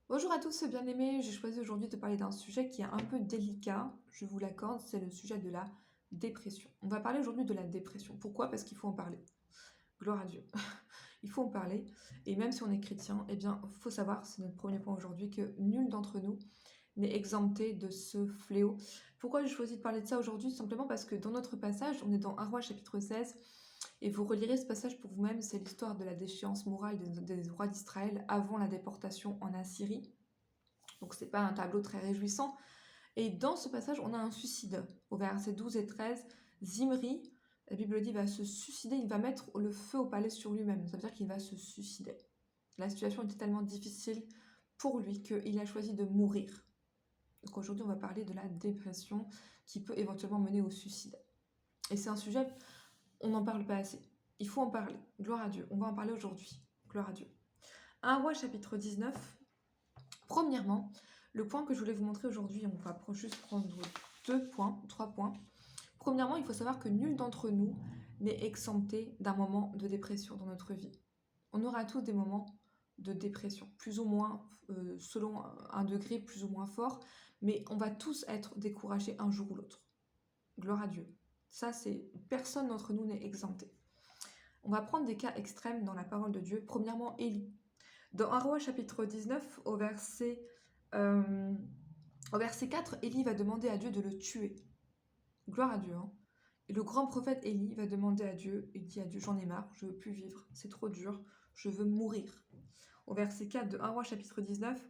Bonjour à tous, bien-aimés. J'ai choisi aujourd'hui de parler d'un sujet qui est un peu délicat, je vous l'accorde, c'est le sujet de la dépression. On va parler aujourd'hui de la dépression. Pourquoi? Parce qu'il faut en parler. Gloire à Dieu. Il faut en parler. Et même si on est chrétien, eh bien, il faut savoir, c'est notre premier point aujourd'hui, que nul d'entre nous n'est exempté de ce fléau. Pourquoi j'ai choisi de parler de ça aujourd'hui? Simplement parce que dans notre passage, on est dans 1 Roi chapitre 16, et vous relirez ce passage pour vous-même, c'est l'histoire de la déchéance morale des rois d'Israël avant la déportation en Assyrie. Donc c'est pas un tableau très réjouissant. Et dans ce passage, on a un suicide. Au verset 12 et 13, Zimri, la Bible dit, va se suicider, il va mettre le feu au palais sur lui-même. Ça veut dire qu'il va se suicider. La situation était tellement difficile pour lui qu'il a choisi de mourir. Donc aujourd'hui, on va parler de la dépression qui peut éventuellement mener au suicide. Et c'est un sujet, on n'en parle pas assez. Il faut en parler. Gloire à Dieu. On va en parler aujourd'hui. Gloire à Dieu. 1 Roi chapitre 19. Premièrement, le point que je voulais vous montrer aujourd'hui, on va juste prendre 3 points. Premièrement, il faut savoir que nul d'entre nous n'est exempté d'un moment de dépression dans notre vie. On aura tous des moments de dépression, plus ou moins, selon un degré plus ou moins fort, mais on va tous être découragés un jour ou l'autre. Gloire à Dieu. Ça, c'est personne d'entre nous n'est exempté. On va prendre des cas extrêmes dans la parole de Dieu. Premièrement, Élie. Dans 1 Roi chapitre 19, au verset 4, Élie va demander à Dieu de le tuer. Gloire à Dieu. Hein. Et le grand prophète Élie va demander à Dieu, il dit à Dieu, j'en ai marre, je veux plus vivre, c'est trop dur, je veux mourir. Au verset 4 de 1 Roi chapitre 19,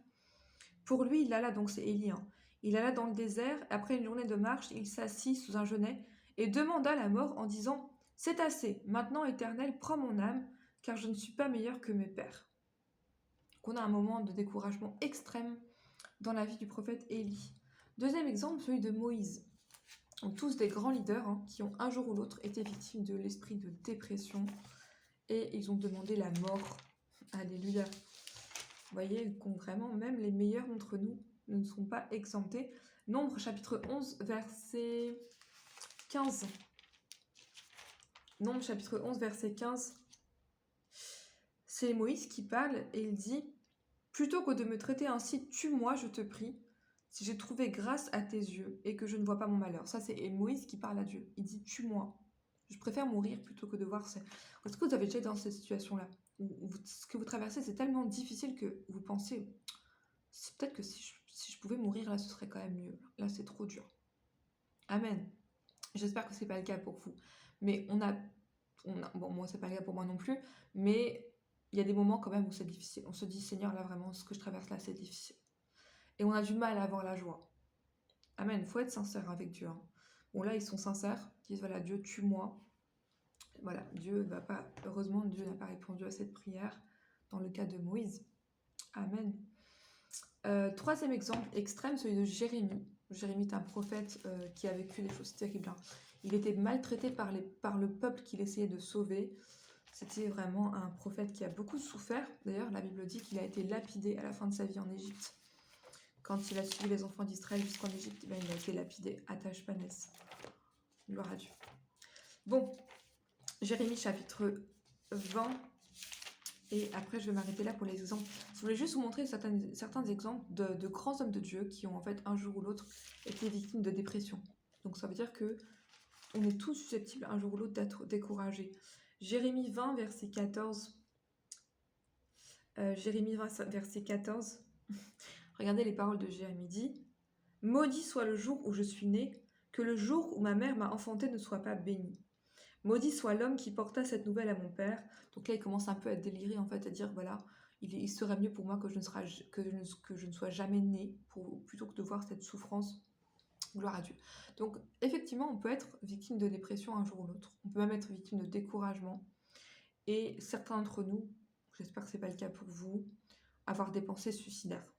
pour lui, il alla, donc c'est Élie, hein, il alla dans le désert, après une journée de marche, il s'assit sous un genêt et demanda la mort en disant, c'est assez, maintenant Éternel, prends mon âme, car je ne suis pas meilleur que mes pères. Donc on a un moment de découragement extrême dans la vie du prophète Élie. Deuxième exemple, celui de Moïse. Donc, tous des grands leaders qui ont un jour ou l'autre été victimes de l'esprit de dépression et ils ont demandé la mort. Alléluia. Vous voyez, vraiment, même les meilleurs d'entre nous ne sont pas exemptés. Nombre chapitre 11, verset 15. Nombre chapitre 11, verset 15. C'est Moïse qui parle et il dit « Plutôt que de me traiter ainsi, tue-moi, je te prie, si j'ai trouvé grâce à tes yeux et que je ne vois pas mon malheur. » Ça, c'est Moïse qui parle à Dieu. Il dit « Tue-moi. Je préfère mourir plutôt que de voir ça. » Est-ce que vous avez déjà été dans cette situation-là où ce que vous traversez, c'est tellement difficile que vous pensez « C'est peut-être que si je pouvais mourir, là, ce serait quand même mieux. Là, c'est trop dur. » Amen. J'espère que ce n'est pas le cas pour vous. Mais bon, moi, c'est pas le cas pour moi non plus, mais il y a des moments quand même où c'est difficile. On se dit, Seigneur, là, vraiment, ce que je traverse là, c'est difficile. Et on a du mal à avoir la joie. Amen. Il faut être sincère avec Dieu. Hein. Bon, là, ils sont sincères. Ils disent, voilà, Dieu, tue-moi. Voilà, Dieu ne va pas... Heureusement, Dieu n'a pas répondu à cette prière dans le cas de Moïse. Amen. Troisième exemple extrême, celui de Jérémie. Jérémie est un prophète qui a vécu des choses terribles. Hein. Il était maltraité par le peuple qu'il essayait de sauver. C'était vraiment un prophète qui a beaucoup souffert. D'ailleurs, la Bible dit qu'il a été lapidé à la fin de sa vie en Égypte. Quand il a suivi les enfants d'Israël jusqu'en Égypte, il a été lapidé à Tachpanès. Gloire à Dieu. Bon, Jérémie chapitre 20. Et après, je vais m'arrêter là pour les exemples. Je voulais juste vous montrer certains exemples de grands hommes de Dieu qui ont en fait un jour ou l'autre été victimes de dépression. Donc ça veut dire que on est tous susceptibles un jour ou l'autre d'être découragés. Jérémie 20, verset 14. Jérémie 20, verset 14. Regardez les paroles de Jérémie dit « Maudit soit le jour où je suis né, que le jour où ma mère m'a enfanté ne soit pas béni. Maudit soit l'homme qui porta cette nouvelle à mon père. » Donc là, il commence un peu à délirer, en fait, à dire, voilà, il serait mieux pour moi que je ne sois jamais né, plutôt que de voir cette souffrance. Gloire à Dieu. Donc, effectivement, on peut être victime de dépression un jour ou l'autre. On peut même être victime de découragement. Et certains d'entre nous, j'espère que ce n'est pas le cas pour vous, avoir des pensées suicidaires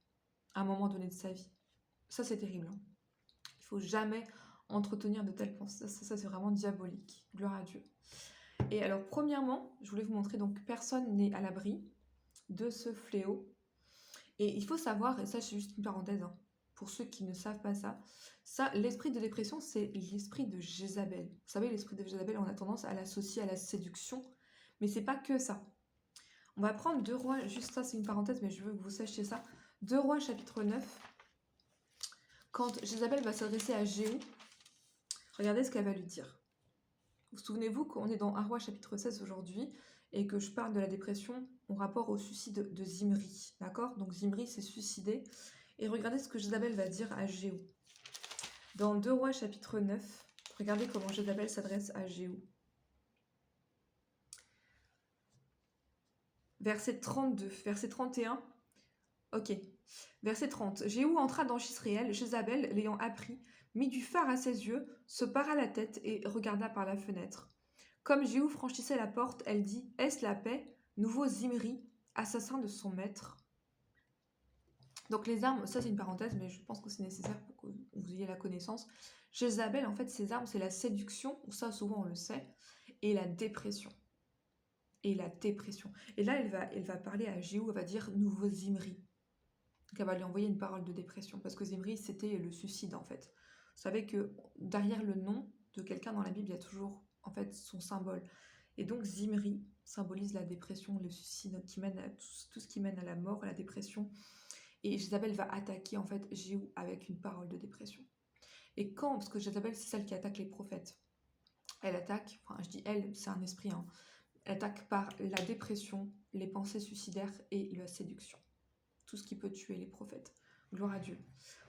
à un moment donné de sa vie. Ça, c'est terrible. Hein. Il ne faut jamais entretenir de telles pensées. Ça, c'est vraiment diabolique. Gloire à Dieu. Et alors, premièrement, je voulais vous montrer, donc, personne n'est à l'abri de ce fléau. Et il faut savoir, et ça, c'est juste une parenthèse, hein, pour ceux qui ne savent pas ça, l'esprit de dépression, c'est l'esprit de Jézabel. Vous savez, l'esprit de Jézabel, on a tendance à l'associer à la séduction, mais c'est pas que ça. On va prendre 2 rois, juste ça, c'est une parenthèse, mais je veux que vous sachiez ça. 2 Rois chapitre 9, quand Jézabel va s'adresser à Jéhu, regardez ce qu'elle va lui dire. Vous souvenez-vous qu'on est dans 1 Roi chapitre 16 aujourd'hui et que je parle de la dépression en rapport au suicide de Zimri, d'accord? Donc Zimri s'est suicidé. Et regardez ce que Jézabel va dire à Jéhu. Dans 2 Rois chapitre 9, regardez comment Jézabel s'adresse à Jéhu. Verset 32, verset 31. Ok. Verset 30. Jéhu entra dans Jisréel, Jézabel, l'ayant appris, mit du fard à ses yeux, se para la tête et regarda par la fenêtre. Comme Jéhu franchissait la porte, elle dit, est-ce la paix? Nouveau Zimri, assassin de son maître. Donc les armes, ça c'est une parenthèse, mais je pense que c'est nécessaire pour que vous ayez la connaissance. Jézabel, en fait, ses armes, c'est la séduction, ça souvent on le sait, et la dépression. Et la dépression. Et là, elle va parler à Jéhu, elle va dire nouveau Zimri. Donc elle va lui envoyer une parole de dépression, parce que Zimri, c'était le suicide en fait. Vous savez que derrière le nom de quelqu'un dans la Bible, il y a toujours en fait son symbole. Et donc Zimri symbolise la dépression, le suicide, qui mène à tout ce qui mène à la mort, à la dépression. Et Jézabel va attaquer en fait Jéhu avec une parole de dépression. Et quand, parce que Jézabel c'est celle qui attaque les prophètes, elle attaque, enfin je dis elle, c'est un esprit, hein, elle attaque par la dépression, les pensées suicidaires et la séduction. Tout ce qui peut tuer les prophètes. Gloire à Dieu.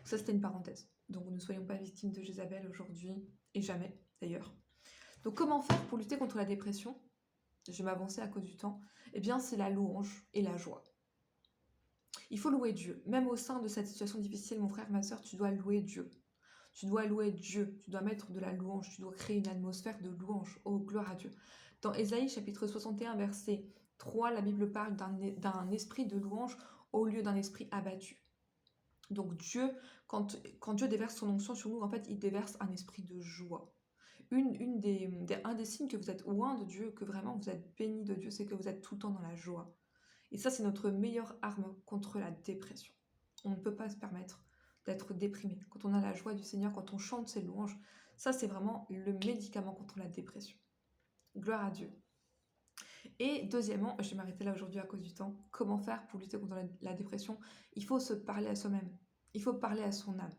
Ça c'était une parenthèse. Donc ne soyons pas victimes de Jézabel aujourd'hui, et jamais d'ailleurs. Donc comment faire pour lutter contre la dépression? Je vais m'avancer à cause du temps. Eh bien c'est la louange et la joie. Il faut louer Dieu. Même au sein de cette situation difficile, mon frère, ma soeur, tu dois louer Dieu. Tu dois louer Dieu. Tu dois mettre de la louange. Tu dois créer une atmosphère de louange. Oh, gloire à Dieu. Dans Ésaïe, chapitre 61, verset 3, la Bible parle d'un esprit de louange au lieu d'un esprit abattu. Donc Dieu, quand Dieu déverse son onction sur nous, en fait, il déverse un esprit de joie. Un des signes que vous êtes loin de Dieu, que vraiment vous êtes béni de Dieu, c'est que vous êtes tout le temps dans la joie. Et ça, c'est notre meilleure arme contre la dépression. On ne peut pas se permettre d'être déprimé. Quand on a la joie du Seigneur, quand on chante ses louanges, ça, c'est vraiment le médicament contre la dépression. Gloire à Dieu. Et deuxièmement, je vais m'arrêter là aujourd'hui à cause du temps, comment faire pour lutter contre la dépression? Il faut se parler à soi-même. Il faut parler à son âme.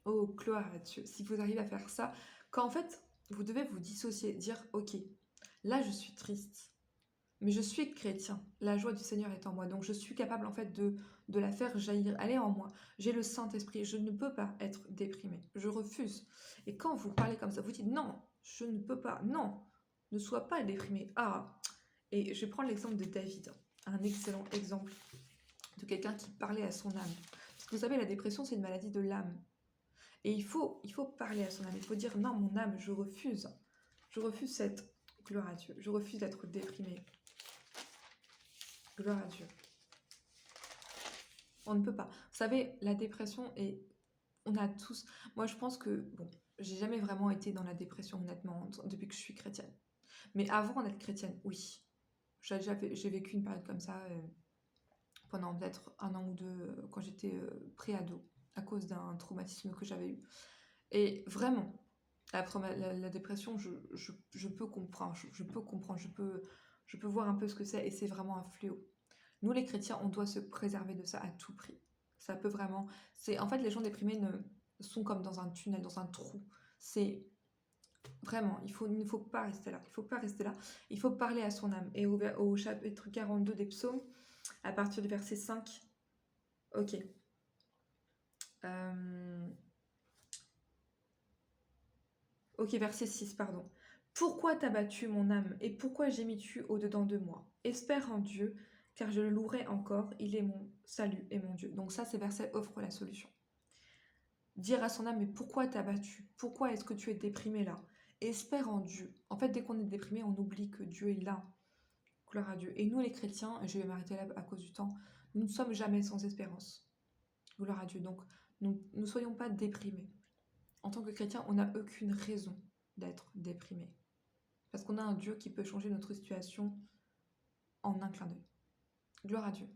Oh, gloire à Dieu. Si vous arrivez à faire ça, quand en fait, vous devez vous dissocier, dire, ok, là je suis triste, mais je suis chrétien, la joie du Seigneur est en moi, donc je suis capable en fait de la faire jaillir, elle est en moi, j'ai le Saint-Esprit, je ne peux pas être déprimée, je refuse. Et quand vous parlez comme ça, vous dites non, je ne peux pas, non, ne sois pas déprimé. Ah, et je vais prendre l'exemple de David, un excellent exemple de quelqu'un qui parlait à son âme. Parce que vous savez, la dépression, c'est une maladie de l'âme. Et il faut parler à son âme, il faut dire non, mon âme, je refuse cette gloire à Dieu, je refuse d'être déprimée. Gloire à Dieu. On ne peut pas. Vous savez, la dépression, et on a tous... Moi, je pense que, bon, j'ai jamais vraiment été dans la dépression, honnêtement, depuis que je suis chrétienne. Mais avant d'être chrétienne, oui. J'ai vécu une période comme ça pendant peut-être 1 an ou 2 quand j'étais pré-ado, à cause d'un traumatisme que j'avais eu. Et vraiment, la dépression, je peux comprendre, je peux voir un peu ce que c'est, et c'est vraiment un fléau. Nous, les chrétiens, on doit se préserver de ça à tout prix. Ça peut vraiment... En fait, les gens déprimés sont comme dans un tunnel, dans un trou. C'est vraiment, il ne faut pas rester là. Il faut pas rester là. Il faut parler à son âme. Et au chapitre 42 des psaumes, à partir du verset 5, ok. Ok, verset 6, pardon. Pourquoi t'as battu mon âme et pourquoi gémis-tu au-dedans de moi? Espère en Dieu, car je le louerai encore, il est mon salut et mon Dieu. Donc ça, ces versets offrent la solution. Dire à son âme, mais pourquoi t'as battu? Pourquoi est-ce que tu es déprimé là? Espère en Dieu. En fait, dès qu'on est déprimé, on oublie que Dieu est là. Gloire à Dieu. Et nous, les chrétiens, je vais m'arrêter là à cause du temps, nous ne sommes jamais sans espérance. Gloire à Dieu. Donc, nous ne soyons pas déprimés. En tant que chrétien, on n'a aucune raison d'être déprimé. Parce qu'on a un Dieu qui peut changer notre situation en un clin d'œil. Gloire à Dieu.